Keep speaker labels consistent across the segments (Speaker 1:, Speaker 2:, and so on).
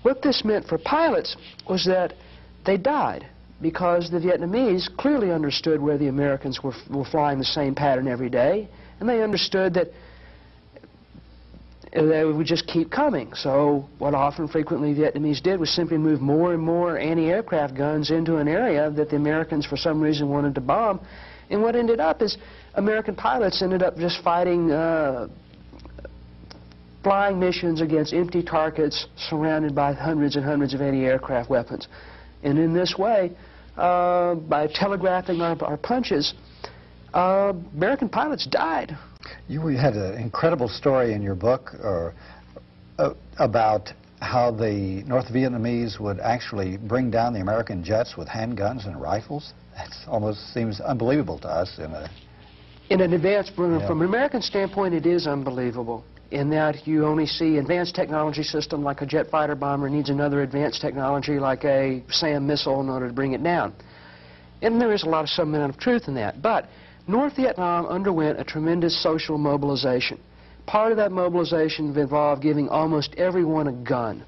Speaker 1: What this meant for pilots was that they died, because the Vietnamese clearly understood where the Americans were flying the same pattern every day, and they understood that they would just keep coming. So what often frequently Vietnamese did was simply move more and more anti-aircraft guns into an area that the Americans for some reason wanted to bomb. And what ended up is American pilots ended up just fighting flying missions against empty targets surrounded by hundreds and hundreds of anti-aircraft weapons. And in this way, by telegraphing our punches, American pilots died.
Speaker 2: You had an incredible story in your book about how the North Vietnamese would actually bring down the American jets with handguns and rifles. That almost seems unbelievable to us
Speaker 1: in an advanced, from an American standpoint, it is unbelievable, in that you only see advanced technology system like a jet fighter bomber needs another advanced technology like a SAM missile in order to bring it down. And there is some amount of truth in that. But North Vietnam underwent a tremendous social mobilization. Part of that mobilization involved giving almost everyone a gun,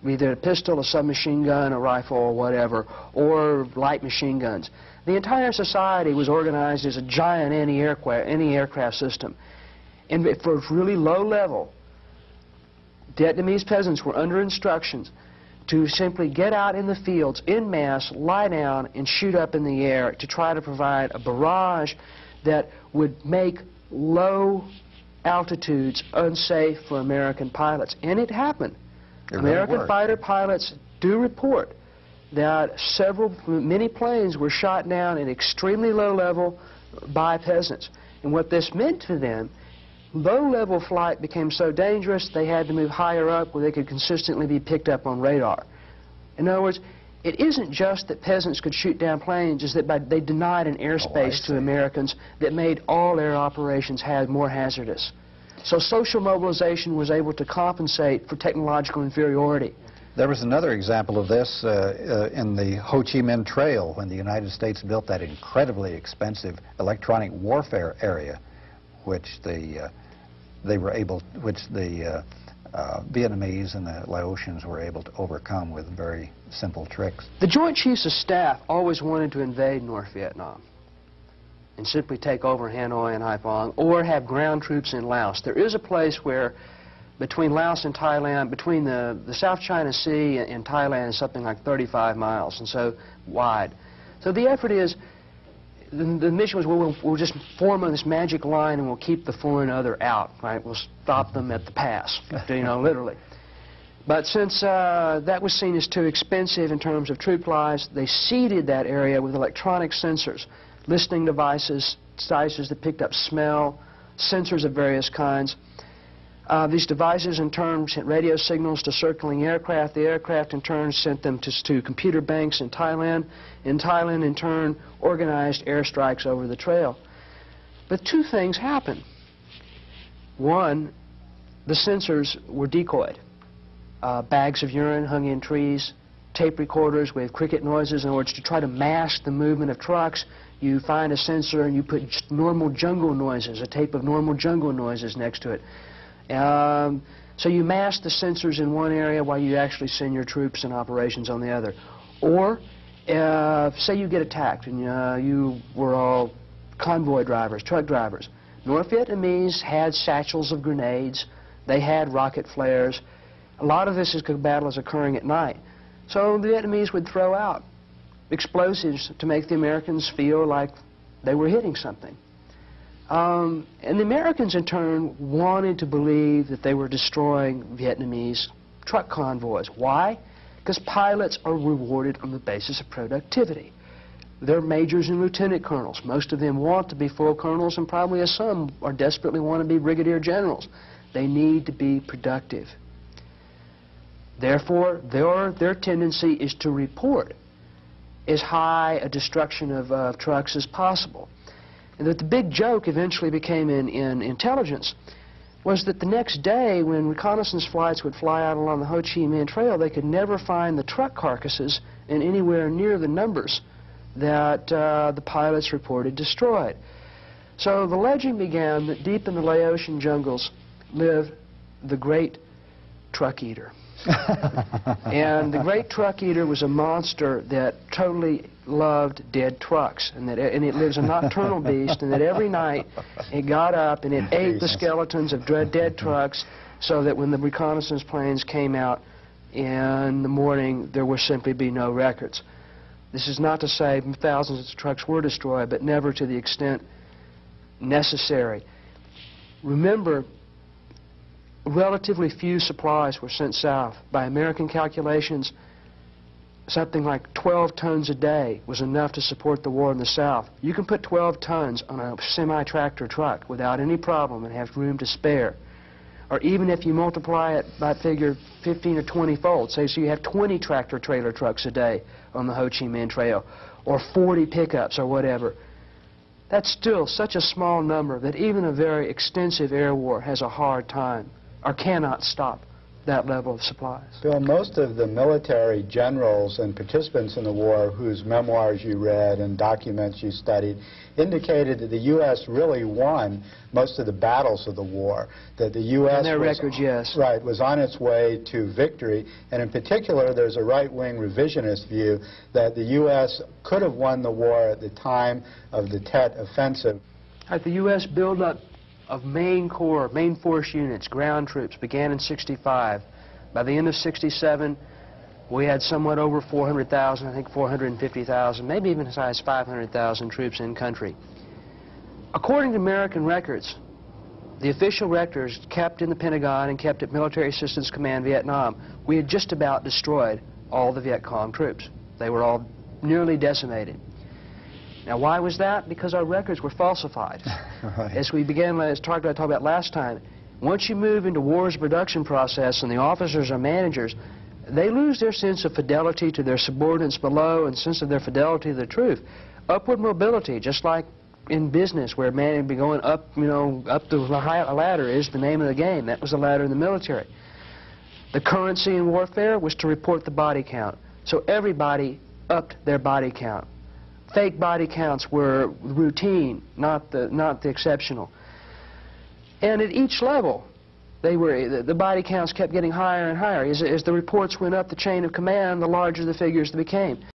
Speaker 1: either a pistol, a submachine gun, a rifle, or whatever, or light machine guns. The entire society was organized as a giant anti-aircraft system. And for really low level, Vietnamese peasants were under instructions to simply get out in the fields en masse, lie down, and shoot up in the air to try to provide a barrage that would make low altitudes unsafe for American pilots. And it happened. American fighter pilots do report that many planes were shot down at extremely low level by peasants. And what this meant to them, low-level flight became so dangerous they had to move higher up where they could consistently be picked up on radar. In other words, it isn't just that peasants could shoot down planes, it's that they denied an airspace to Americans that made all air operations more hazardous. So social mobilization was able to compensate for technological inferiority.
Speaker 2: There was another example of this in the Ho Chi Minh Trail, when the United States built that incredibly expensive electronic warfare area, which the Vietnamese and the Laotians were able to overcome with very simple tricks.
Speaker 1: The Joint Chiefs of Staff always wanted to invade North Vietnam and simply take over Hanoi and Haiphong, or have ground troops in Laos. There is a place where, between Laos and Thailand, between the South China Sea and Thailand is something like 35 miles, and so wide. So the effort is, the mission was, we'll just form on this magic line and we'll keep the foreign other out, right? We'll stop them at the pass, literally. But since that was seen as too expensive in terms of troop lives, they seeded that area with electronic sensors, listening devices that picked up smell, sensors of various kinds. These devices in turn sent radio signals to circling aircraft. The aircraft in turn sent them to computer banks in Thailand. In Thailand, in turn, organized airstrikes over the trail. But two things happened. One, the sensors were decoyed. Bags of urine hung in trees, tape recorders with cricket noises. In order to try to mask the movement of trucks, you find a sensor and you put normal jungle noises, a tape of normal jungle noises next to it. So you mask the sensors in one area while you actually send your troops and operations on the other. Or, say you get attacked and you were all convoy drivers, truck drivers. North Vietnamese had satchels of grenades. They had rocket flares. A lot of this battle is occurring at night. So the Vietnamese would throw out explosives to make the Americans feel like they were hitting something. And the Americans, in turn, wanted to believe that they were destroying Vietnamese truck convoys. Why? Because pilots are rewarded on the basis of productivity. They're majors and lieutenant colonels. Most of them want to be full colonels, and probably some are desperately want to be brigadier generals. They need to be productive. Therefore, their tendency is to report as high a destruction of trucks as possible. And that the big joke eventually became in intelligence was that the next day, when reconnaissance flights would fly out along the Ho Chi Minh Trail, they could never find the truck carcasses in anywhere near the numbers that the pilots reported destroyed. So the legend began that deep in the Laotian jungles lived the great truck eater. And the great truck eater was a monster that totally loved dead trucks, and it was a nocturnal beast, and that every night it got up and it ate the skeletons of dead trucks, so that when the reconnaissance planes came out in the morning, there would simply be no records. This is not to say thousands of trucks were destroyed, but never to the extent necessary. Remember, relatively few supplies were sent south. By American calculations, something like 12 tons a day was enough to support the war in the South. You can put 12 tons on a semi-tractor truck without any problem and have room to spare. Or even if you multiply it by figure 15 or 20-fold, say so you have 20 tractor-trailer trucks a day on the Ho Chi Minh Trail, or 40 pickups or whatever. That's still such a small number that even a very extensive air war has a hard time or cannot stop that level of supplies.
Speaker 3: Bill, most of the military generals and participants in the war whose memoirs you read and documents you studied indicated that the U.S. really won most of the battles of the war, that the U.S.
Speaker 1: In their records, yes.
Speaker 3: Right, was on its way to victory, and in particular there's a right-wing revisionist view that the U.S. could have won the war at the time of the Tet Offensive.
Speaker 1: Right, the U.S. buildup of main corps, main force units, ground troops, began in '65. By the end of '67, we had somewhat over 400,000, I think 450,000, maybe even as high as 500,000 troops in country. According to American records, the official records kept in the Pentagon and kept at Military Assistance Command Vietnam, we had just about destroyed all the Viet Cong troops. They were all nearly decimated. Now, why was that? Because our records were falsified.
Speaker 2: Right.
Speaker 1: As we began, as talked about last time, once you move into war's production process and the officers or managers, they lose their sense of fidelity to their subordinates below and sense of their fidelity to the truth. Upward mobility, just like in business where man would be going up, up the ladder is the name of the game. That was the ladder in the military. The currency in warfare was to report the body count. So everybody upped their body count. Fake body counts were routine, not the exceptional. And at each level, the body counts kept getting higher and higher. As the reports went up the chain of command, the larger the figures became.